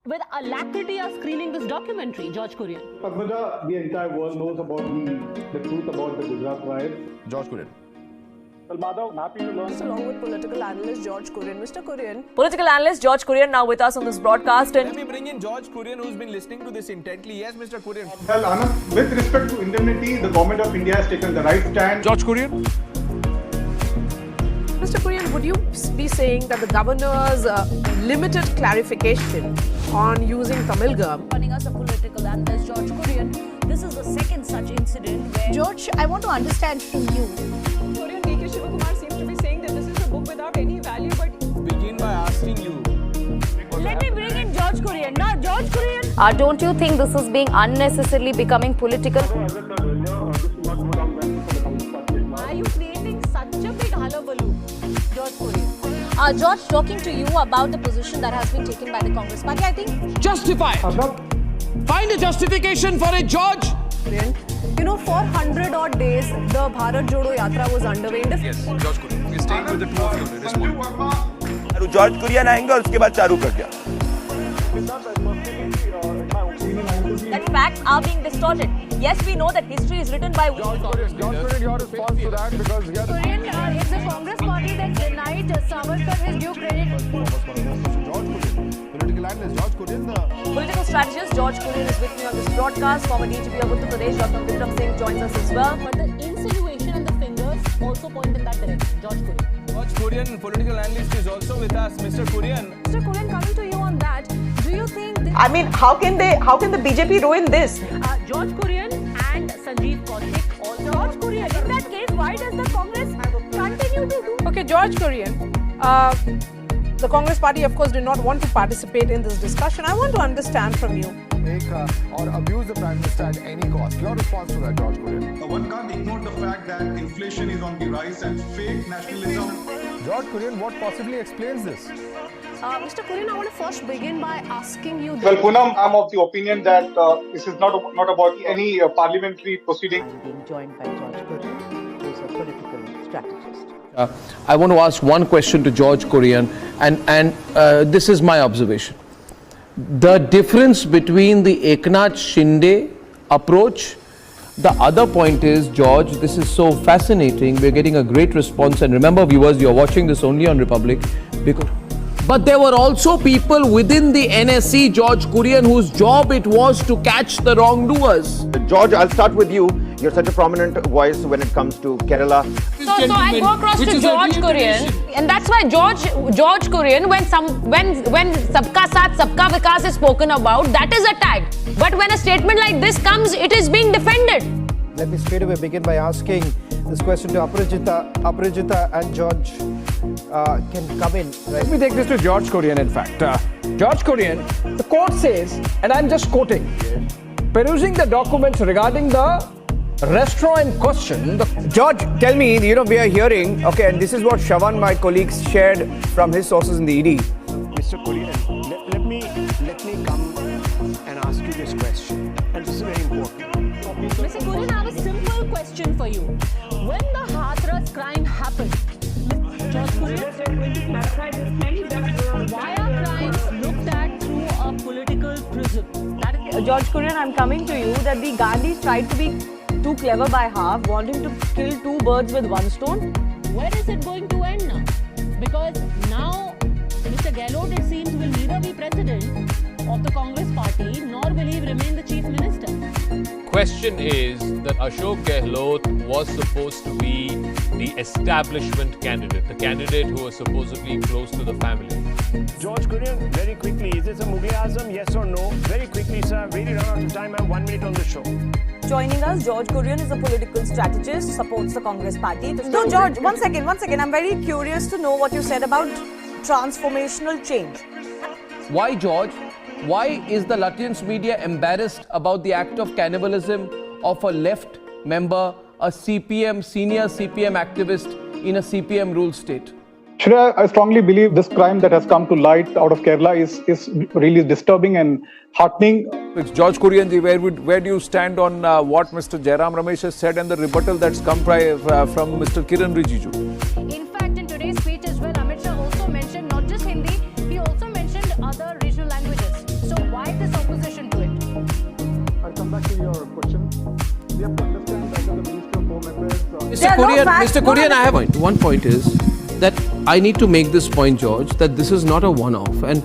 with alacrity are screening this documentary, George Kurian. Padmaja, the entire world knows about the truth about the Gujarat riots. George Kurian. Well, Madhav, I'm happy to learn. Along with political analyst George Kurian. Mr. Kurian. Political analyst George Kurian now with us on this broadcast. And Let me bring in George Kurian, who's been listening to this intently. Yes, Mr. Kurian. Well, Anand, with respect to indemnity, the government of India has taken the right stand. George Kurian. Mr. Kurian, would you be saying that the governor's limited clarification on using Tamilgam? Running us a political analyst, George Kurian. This is the second such incident where... George, I want to understand from you. Kurian, D.K. Shivakumar seems to be saying that this is a book without any value, but... Begin by asking you. Let me bring in George Kurian. Now, George Kurian. don't you think this is being unnecessarily becoming political? Why are you creating such a big hullabaloo, George Kurian? George, talking to you about the position that has been taken by the Congress Party, I think... Justify it. Find a justification for it, George. You know, for 100 odd days, the Bharat Jodo Yatra was underway. Yes, George Kurian. We're staying with the two of you. Respond. George Kurian आएंगे और उसके बाद शाहरुख का क्या? That facts are being distorted. Yes, we know that history is written by... George Kurian, your response to that, because we are... Kurian, it's the Congress party that denied Savarkar his due credit. Political analyst, George Kurian, Political strategist George Kurian is with me on this broadcast. Former DGP of Uttar Pradesh, Dr. Vikram Singh, joins us as well. But the insinuation and the fingers also point in that direction, George Kurian. George Kurian, political analyst, is also with us. Mr. Kurian. Mr. Kurian, coming to you on that, do you think... I mean, how can the BJP ruin this? George Kurian and Sanjeev Kaushik also. George Kurian, in that case, why does the Congress continue to do... Okay, George Kurian, the Congress party, of course, did not want to participate in this discussion. I want to understand from you. make or abuse the Prime Minister at any cost. Your response to that, George Kurian? One can't ignore the fact that inflation is on the rise and fake nationalism. George Kurian, what possibly explains this? Mr. Kurian, I want to first begin by asking you... Well, Poonam, I'm of the opinion that this is not about any parliamentary proceeding. Being joined by George Kurian, who's a political strategist. I want to ask one question to George Kurian, and this is my observation. The difference between the Eknath Shinde approach, the other point is, George, this is so fascinating. We're getting a great response, and remember, viewers, you're watching this only on Republic. But there were also people within the NSC, George Kurian, whose job it was to catch the wrongdoers. George, I'll start with you. You're such a prominent voice when it comes to Kerala. So I go across to George Kurian, and that's why George Kurian, when Sabka Saath, Sabka Vikas is spoken about, that is attacked. But when a statement like this comes, it is being defended. Let me straight away begin by asking this question to Aparajita. Aparajita and George can come in. Right? Let me take this to George Kurian, in fact. George Kurian, the court says, and I'm just quoting, perusing the documents regarding the restaurant in question. George, tell me, we are hearing, okay, and this is what Shravan, my colleague, shared from his sources in the ED. Mr. Kurian, let me come and ask you this question, and this is very important. Mr. Kurian, I have a simple question for you. When the Hathras crime happened, George Kurian, why are crimes looked at through a political prism? George Kurian, I'm coming to you that the Gandhis tried to be too clever by half, wanting to kill two birds with one stone. Where is it going to end now? Because now Mr. Gehlot, it seems, will neither be president of the Congress party nor will he remain the chief minister. Question is that Ashok Gehlot was supposed to be the establishment candidate, the candidate who was supposedly close to the family. George Kurian, very quickly, is this a Mughal-e-Azam, yes or no? Very quickly, sir, really run out of time. I have 1 minute on the show. Joining us, George Kurian is a political strategist, supports the Congress party. No, George, one second. I'm very curious to know what you said about transformational change. Why, George? Why is the Lutyens media embarrassed about the act of cannibalism of a left member, a senior CPM activist in a CPM ruled state? Shreya, I strongly believe this crime that has come to light out of Kerala is really disturbing and heartening. George Kurian, where do you stand on what Mr. Jairam Ramesh has said and the rebuttal that's come from Mr. Kiran Rijiju? In fact, in today's speech as well, Amit Shah also mentioned not just Hindi, he also mentioned other regional languages. So There are no Kurian, facts. Mr. Kurian, I have a point. One point is that I need to make this point, George, that this is not a one-off. And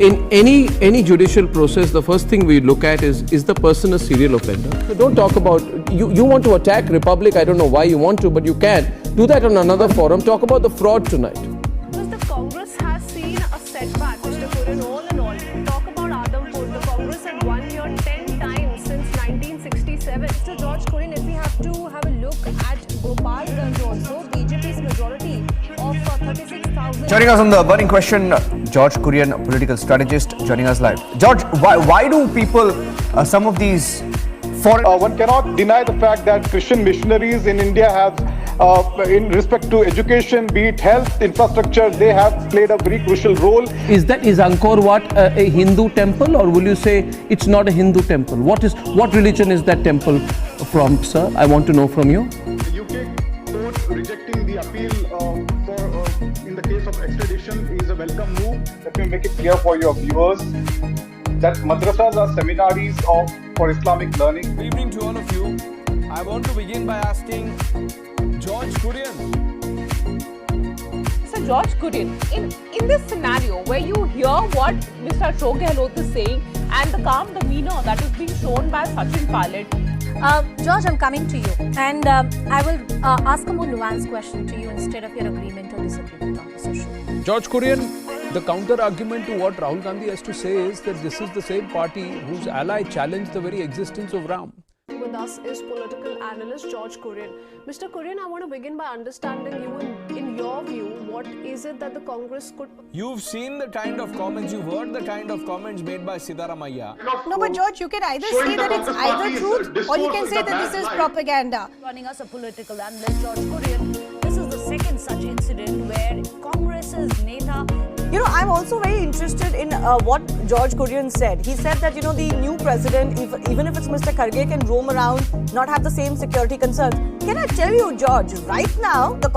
in any judicial process, the first thing we look at is the person a serial offender? So don't talk about, you want to attack Republic, I don't know why you want to, but you can. Do that on another forum. Talk about the fraud tonight. Because the Congress has seen a setback, Mr. Kurian, all in all. Talk about Adhampur. The Congress had won here 10 times since 1967. Mr. George Kurian, if we have to have a look at Gopalganj also, BJP's majority of 36,000. Joining us on the burning question, George Kurian, political strategist, joining us live. George, why do people, some of these foreign... One cannot deny the fact that Christian missionaries in India have, in respect to education, be it health, infrastructure, they have played a very crucial role. Is Angkor Wat a Hindu temple, or will you say it's not a Hindu temple? What religion is that temple from, sir? I want to know from you. The UK court rejecting the appeal in the case of extradition is a welcome move. Let me make it clear for your viewers that madrasas are seminaries for Islamic learning. Good evening to all of you. I want to begin by asking George Kurian. So George Kurian, in this scenario where you hear what Mr. Ashok Gehlot is saying and the calm demeanor that is being shown by Sachin Pilot, George, I'm coming to you, and I will ask a more nuanced question to you instead of your agreement or disagreement on this issue. George Kurian, the counter argument to what Rahul Gandhi has to say is that this is the same party whose ally challenged the very existence of Ram. With us is political analyst George Kurian. Mr. Kurian, I want to begin by understanding you in your view, what is it that the Congress could... You've seen the kind of comments, you've heard the kind of comments made by Siddharamaiah. No, but George, you can either say that it's either truth or you can say that this is propaganda. Running us a political analyst, George Kurian. This is the second such incident where Congress's Neta... You know, I'm also very interested in what George Kurian said. He said that, you know, the new president, even if it's Mr. Kharge, can roam around, not have the same security concerns. Can I tell you, George, right now, the